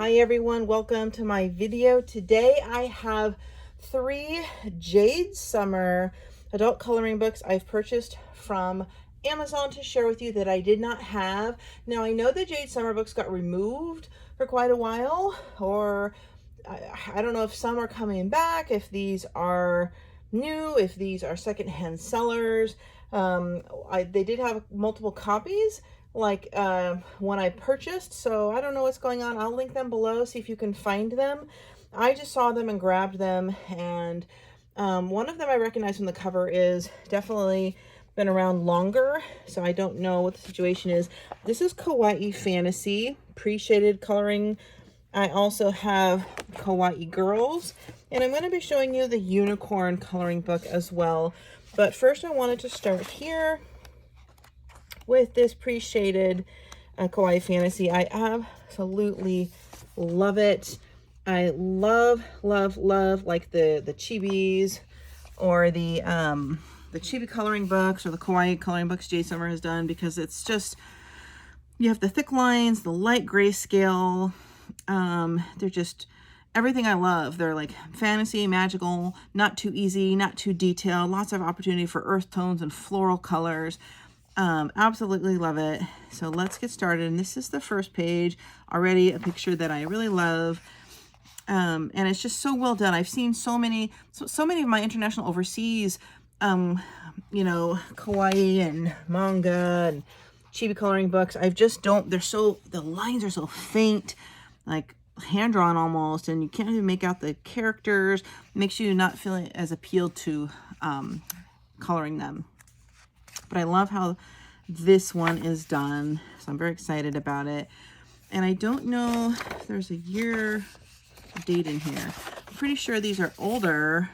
Hi everyone, welcome to my video. Today I have 3 Jade Summer adult coloring books I've purchased from Amazon to share with you that I did not have. Now I know the Jade Summer books got removed for quite a while, or I don't know if some are coming back, if these are new, if these are secondhand sellers. They did have multiple copies when I purchased, so I don't know what's going on. I'll link them below, see if you can find them. I just saw them and grabbed them, and one of them I recognize from the cover is definitely been around longer, so I don't know what the situation is. This is Kawaii Fantasy, pre-shaded coloring. I also have Kawaii Girls, and I'm going to be showing you the unicorn coloring book as well. But first I wanted to start here with this pre-shaded Kawaii Fantasy. I absolutely love it. I love like the chibis or the chibi coloring books or the Kawaii coloring books Jade Summer has done, because it's just, you have the thick lines, the light grayscale. They're just everything I love. They're like fantasy, magical, not too easy, not too detailed, lots of opportunity for earth tones and floral colors. Absolutely love it. So let's get started. And this is the first page, already a picture that I really love. And it's just so well done. I've seen so many of my international overseas, you know, Kawaii and manga and chibi coloring books. I've just don't, the lines are so faint, like hand-drawn almost, and you can't even make out the characters. It makes you not feel as appealed to coloring them. But I love how this one is done, so I'm very excited about it. And I don't know if there's a year date in here. I'm pretty sure these are older.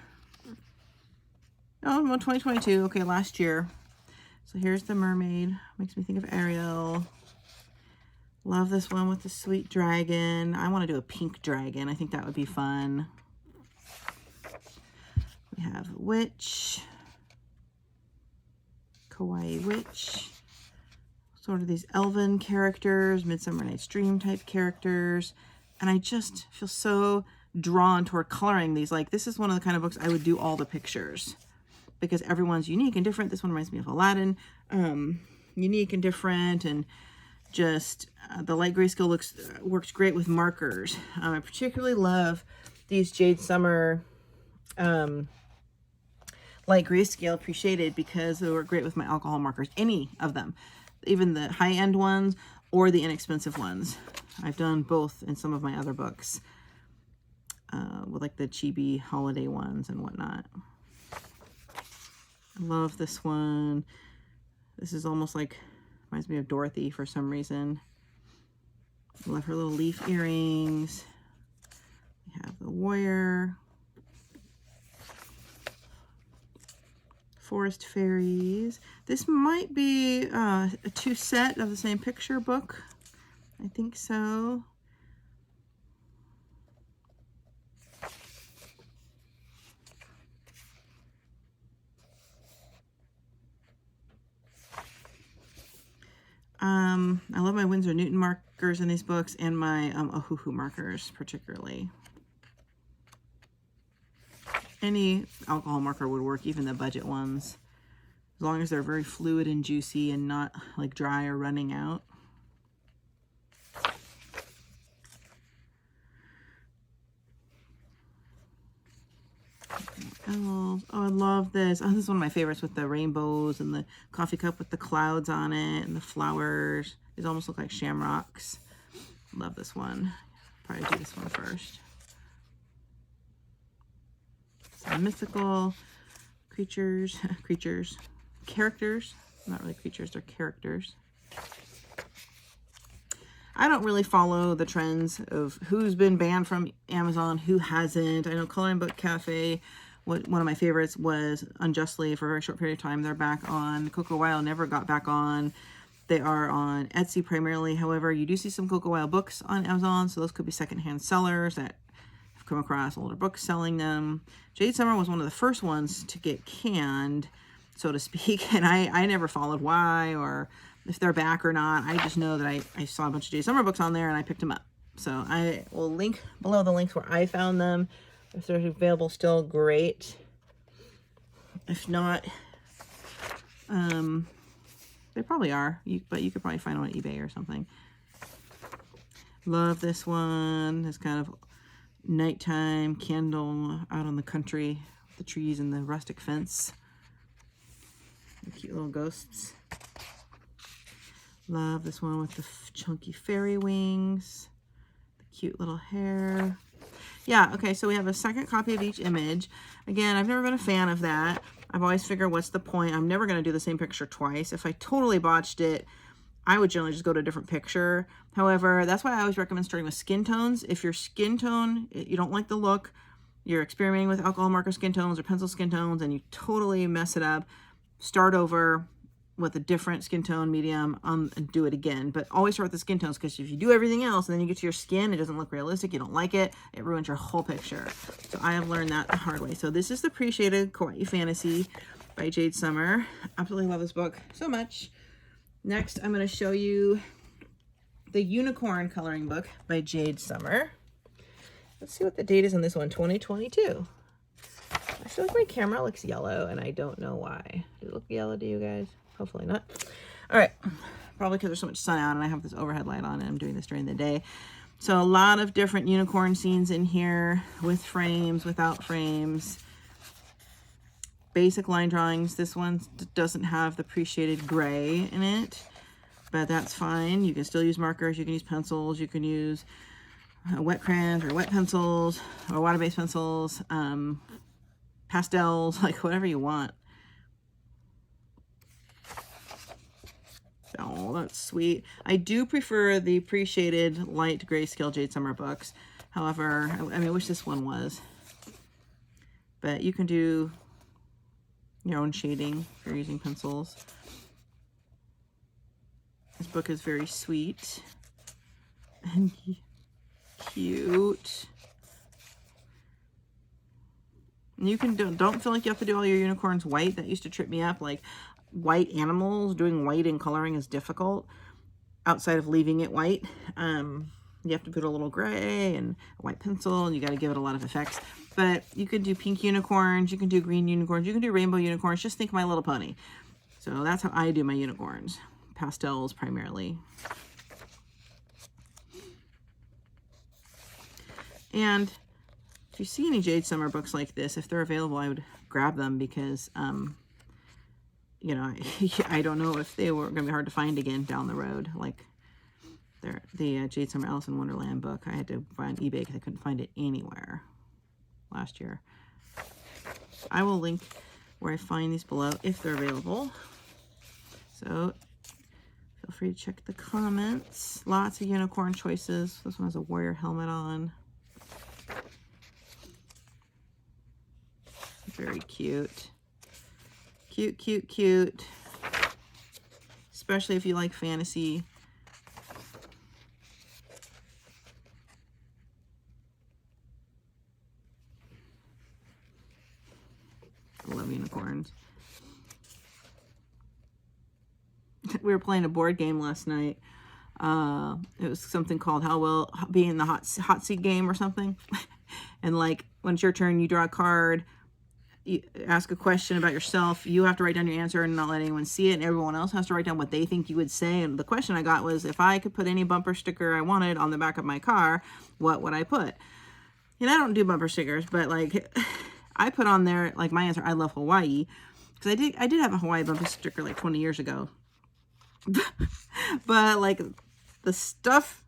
Oh, no, 2022. Okay, last year. So here's the mermaid. Makes me think of Ariel. Love this one with the sweet dragon. I want to do a pink dragon. I think that would be fun. We have witch. Kawaii witch, sort of these elven characters, Midsummer Night's Dream type characters, and I just feel so drawn toward coloring these. Like, this is one of the kind of books I would do all the pictures, because everyone's unique and different. This one reminds me of Aladdin, unique and different, and just the light grayscale works great with markers. I particularly love these Jade Summer light grayscale pre-shaded, because they work great with my alcohol markers, any of them, even the high-end ones or the inexpensive ones. I've done both in some of my other books, with like the chibi holiday ones and whatnot. I love this one. This is almost like, reminds me of Dorothy for some reason. I love her little leaf earrings. We have the warrior. Forest Fairies. This might be a 2 set of the same picture book. I think so. I love my Winsor Newton markers in these books, and my Ohuhu markers particularly. Any alcohol marker would work, even the budget ones, as long as they're very fluid and juicy and not like dry or running out. Oh, I love this. Oh, this is one of my favorites, with the rainbows and the coffee cup with the clouds on it and the flowers. These almost look like shamrocks. Love this one. Probably do this one first. Some mythical creatures, characters, not really creatures, they're characters. I don't really follow the trends of who's been banned from Amazon, who hasn't. I know Coloring Book Cafe, one of my favorites, was unjustly for a very short period of time. They're back on. Coco Wild never got back on. They are on Etsy primarily. However, you do see some Coco Wild books on Amazon, so those could be secondhand sellers that come across older books selling them. Jade Summer was one of the first ones to get canned, so to speak, and I never followed why or if they're back or not. I just know that I saw a bunch of Jade Summer books on there and I picked them up. So I will link below the links where I found them. If they're available still, great. If not, they probably are, but you could probably find them on eBay or something. Love this one. It's kind of nighttime candle out on the country, the trees and the rustic fence. The cute little ghosts. Love this one with the chunky fairy wings, the cute little hair. Yeah, okay, so we have a second copy of each image. Again, I've never been a fan of that. I've always figured, what's the point? I'm never going to do the same picture twice. If I totally botched it, I would generally just go to a different picture. However, that's why I always recommend starting with skin tones. If your skin tone, you don't like the look, you're experimenting with alcohol marker skin tones or pencil skin tones, and you totally mess it up, start over with a different skin tone medium and do it again. But always start with the skin tones, because if you do everything else and then you get to your skin, it doesn't look realistic, you don't like it, it ruins your whole picture. So I have learned that the hard way. So this is the Appreciated Kawaii Fantasy by Jade Summer. Absolutely love this book so much. Next, I'm going to show you the Unicorn Coloring Book by Jade Summer. Let's see what the date is on this one, 2022. I feel like my camera looks yellow, and I don't know why. Does it look yellow to you guys? Hopefully not. All right. Probably because there's so much sun out, and I have this overhead light on, and I'm doing this during the day. So a lot of different unicorn scenes in here, with frames, without frames. Basic line drawings. This one doesn't have the appreciated gray in it, but that's fine. You can still use markers. You can use pencils. You can use wet crayons or wet pencils or water-based pencils, pastels, like whatever you want. Oh, that's sweet. I do prefer the Appreciated light grayscale Jade Summer books. However, I mean, I wish this one was. But you can do your own shading if you're using pencils. This book is very sweet and cute. And you can don't feel like you have to do all your unicorns white. That used to trip me up. Like, white animals, doing white in coloring is difficult outside of leaving it white. You have to put a little gray and a white pencil, and you got to give it a lot of effects. But you can do pink unicorns, you can do green unicorns, you can do rainbow unicorns. Just think My Little Pony. So that's how I do my unicorns. Pastels primarily. And if you see any Jade Summer books like this, if they're available, I would grab them, because you know, I don't know if they were going to be hard to find again down the road. Like the Jade Summer Alice in Wonderland book, I had to find on eBay because I couldn't find it anywhere last year. I will link where I find these below if they're available. So feel free to check the comments. Lots of unicorn choices. This one has a warrior helmet on. Very cute. Cute, cute, cute. Especially if you like fantasy. I love unicorns. We were playing a board game last night. It was something called How Will Be in the Hot Seat game or something. And like, when it's your turn, you draw a card. You ask a question about yourself, you have to write down your answer and not let anyone see it, and everyone else has to write down what they think you would say. And the question I got was, if I could put any bumper sticker I wanted on the back of my car, what would I put? And I don't do bumper stickers, but like, I put on there, like, my answer, I love Hawaii, because I did have a Hawaii bumper sticker like 20 years ago. But like, the stuff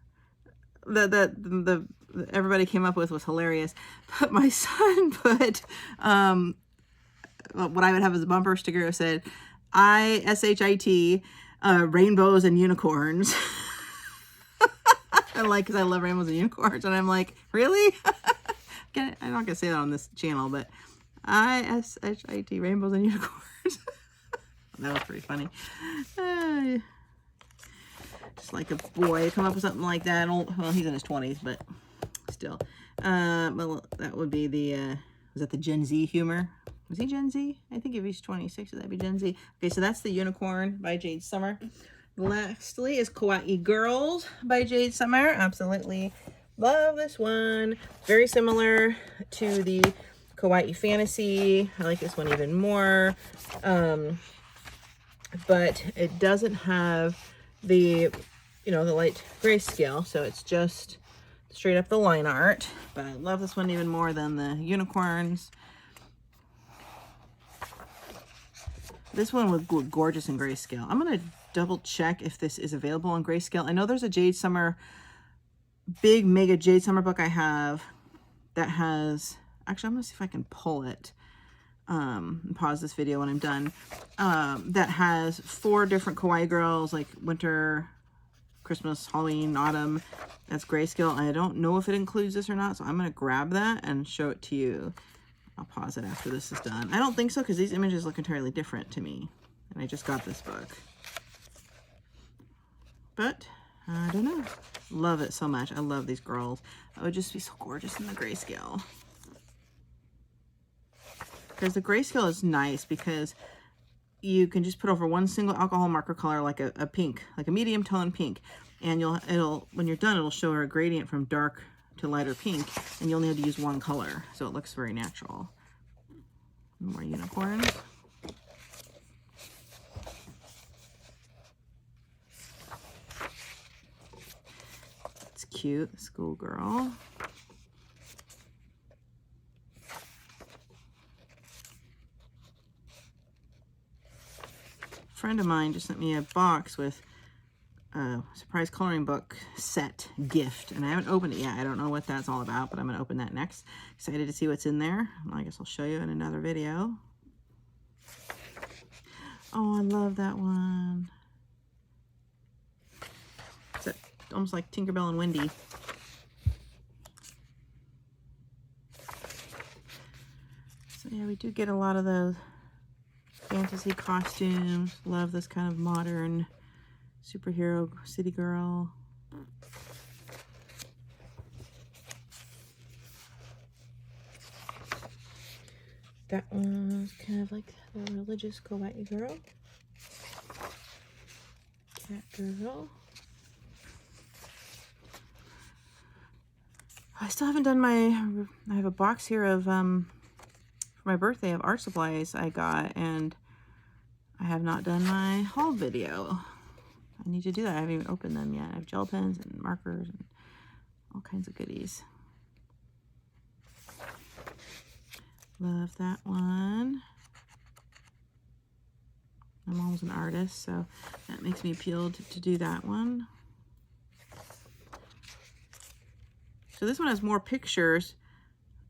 that everybody came up with was hilarious. But my son put what I would have as a bumper sticker said, ISHIT, rainbows and unicorns. And like, because I love rainbows and unicorns, and I'm like, really? I'm not gonna say that on this channel, but ISHIT, rainbows and unicorns. That was pretty funny. Just like a boy come up with something like that. Well, he's in his 20s, but still. Well, that would be the, was that the Gen Z humor? Was he Gen Z? I think if he's 26, that'd be Gen Z. Okay, so that's the Unicorn by Jade Summer. Lastly is Kawaii Girls by Jade Summer. Absolutely Love this one. Very similar to the Kawaii Fantasy. I like this one even more. But it doesn't have the, the light grayscale. So it's just straight up the line art. But I love this one even more than the unicorns. This one would look gorgeous in grayscale. I'm going to double check if this is available in grayscale. I know there's a Jade Summer, big mega Jade Summer book I have that has, actually I'm going to see if I can pull it. Pause this video when I'm done. That has 4 different Kawaii girls, like winter, Christmas, Halloween, autumn. That's grayscale. I don't know if it includes this or not, so I'm going to grab that and show it to you. I'll pause it after this is done. I don't think so, because these images look entirely different to me. And I just got this book. But, I don't know. Love it so much. I love these girls. I would just be so gorgeous in the grayscale. Because the grayscale is nice because you can just put over one single alcohol marker color, like a pink, like a medium tone pink. And when you're done, it'll show a gradient from dark to lighter pink, and you only have to use one color, so it looks very natural. More unicorns. It's cute, the schoolgirl. A friend of mine just sent me a box with surprise coloring book set gift, and I haven't opened it yet. I don't know what that's all about, but I'm going to open that next. Excited to see what's in there. Well, I guess I'll show you in another video. Oh, I love that one. It's almost like Tinkerbell and Wendy. So yeah, we do get a lot of those fantasy costumes. Love this kind of modern superhero city girl. That one's kind of like the religious Kawaii girl. Cat girl. I still haven't done I have a box here of, for my birthday, of art supplies I got, and I have not done my haul video. I need to do that. I haven't even opened them yet. I have gel pens and markers and all kinds of goodies. Love that one. My mom's an artist, so that makes me appealed to do that one. So this one has more pictures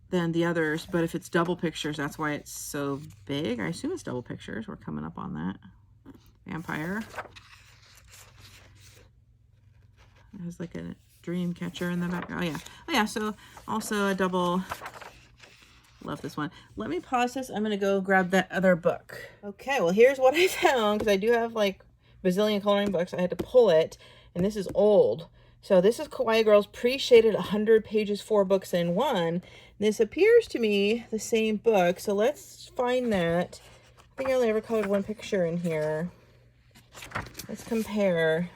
than the others, but if it's double pictures, that's why it's so big. I assume it's double pictures. We're coming up on that. Vampire. It has like a dream catcher in the background. Oh yeah, so also a double. Love this one. Let me pause this. I'm gonna go grab that other book. Okay, well here's what I found, because I do have like bazillion coloring books. I had to pull it, and this is old. So this is Kawaii Girls pre-shaded 100 pages, 4 books in one. This appears to me the same book, so let's find that. I think I only ever colored one picture in here. Let's compare.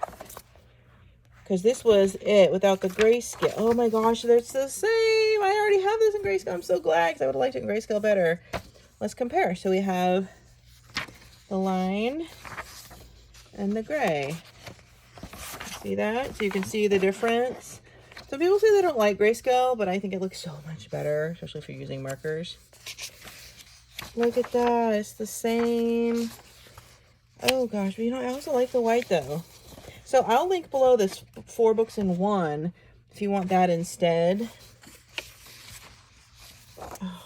Because this was it without the grayscale. Oh my gosh, they're the same. I already have this in grayscale. I'm so glad, because I would have liked it in grayscale better. Let's compare. So we have the line and the gray. See that? So you can see the difference. Some people say they don't like grayscale, but I think it looks so much better, especially if you're using markers. Look at that. It's the same. Oh gosh, but I also like the white though. So I'll link below this 4 books in one if you want that instead. Oh,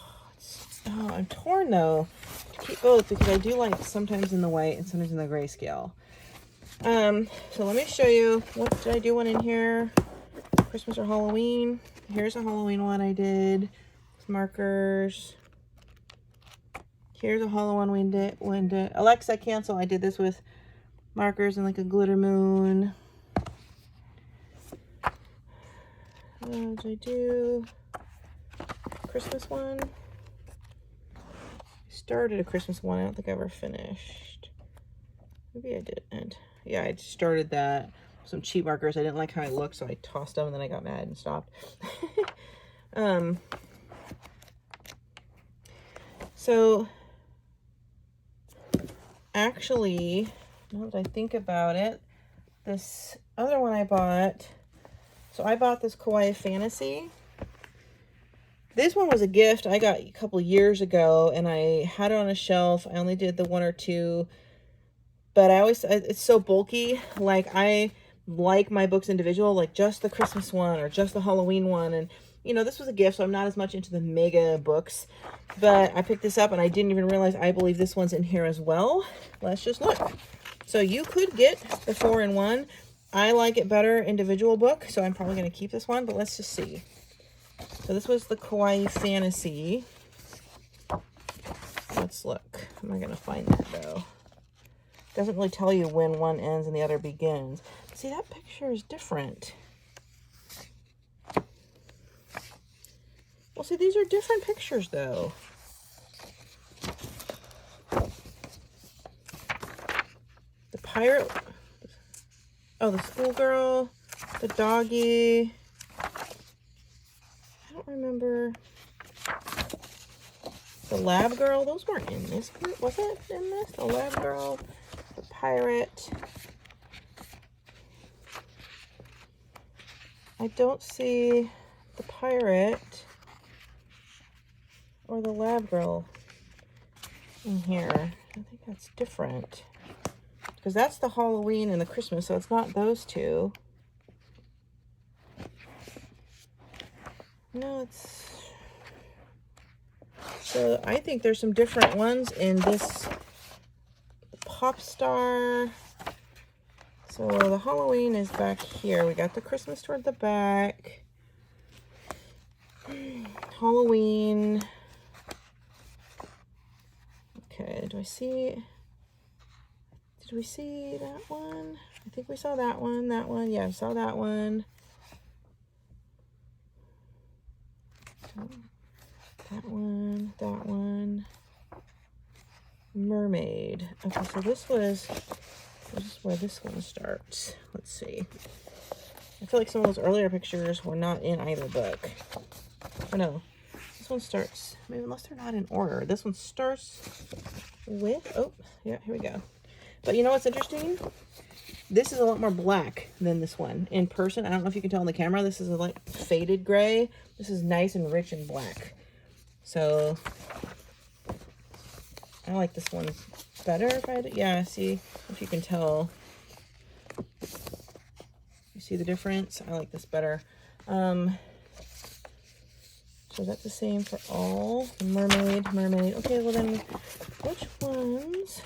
I'm torn though to keep both, because I do like sometimes in the white and sometimes in the grayscale. So let me show you. What did I do one in here? Christmas or Halloween? Here's a Halloween one I did with markers. Here's a Halloween one. Alexa, cancel. I did this with markers and like a glitter moon. What did I do? Christmas one. I started a Christmas one. I don't think I ever finished. Maybe I didn't. Yeah, I started that. some cheap markers. I didn't like how I looked, so I tossed them and then I got mad and stopped. So actually, now that I think about it, this other one I bought, so I bought this Kawaii Fantasy. This one was a gift I got a couple years ago, and I had it on a shelf. I only did the 1 or 2, but it's so bulky. Like, I like my books individual, like just the Christmas one or just the Halloween one. And, you know, this was a gift, so I'm not as much into the mega books. But I picked this up, and I didn't even realize, I believe this one's in here as well. Let's just look. So you could get the 4-in-1. I like it better individual book, so I'm probably going to keep this one, but let's just see. So this was the Kawaii Fantasy. Let's look. I'm not going to find that, though. Doesn't really tell you when one ends and the other begins. See, that picture is different. Well, see, these are different pictures, though. The pirate. Oh, the schoolgirl. The doggy. I don't remember. The lab girl. Those weren't in this. Was it in this? The lab girl. The pirate. I don't see the pirate or the lab girl in here. I think that's different. Because that's the Halloween and the Christmas, so it's not those two. No, it's... So I think there's some different ones in this Pop Star. So the Halloween is back here. We got the Christmas toward the back. Halloween. Okay, do I see... Did we see that one? I think we saw that one. That one. Yeah, I saw that one. That one. That one. Mermaid. Okay, so this is where this one starts. Let's see. I feel like some of those earlier pictures were not in either book. Oh no. This one starts, maybe unless they're not in order. This one starts with, oh, yeah, here we go. But you know what's interesting? This is a lot more black than this one. In person, I don't know if you can tell on the camera, this is a like faded gray. This is nice and rich and black. So, I like this one better if I did. Yeah, see if you can tell. You see the difference? I like this better. So is that the same for all? Mermaid. Okay, well then, which ones?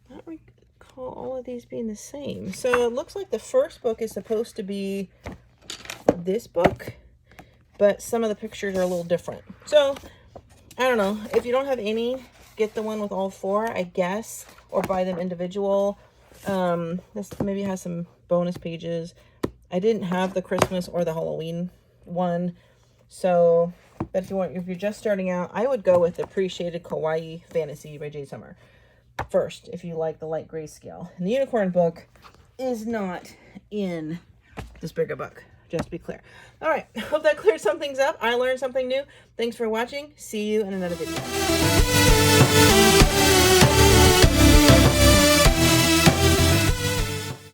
I don't recall all of these being the same. So it looks like the first book is supposed to be this book, but some of the pictures are a little different. So I don't know. If you don't have any, get the one with all 4, I guess, or buy them individual. This maybe has some bonus pages. I didn't have the Christmas or the Halloween one, so but if you're just starting out, I would go with the pre-shaded Kawaii Fantasy by Jade Summer first, if you like the light grayscale. And the unicorn book is not in this bigger book, just to be clear. All right, hope that cleared some things up. I learned something new. Thanks for watching. See you in another video.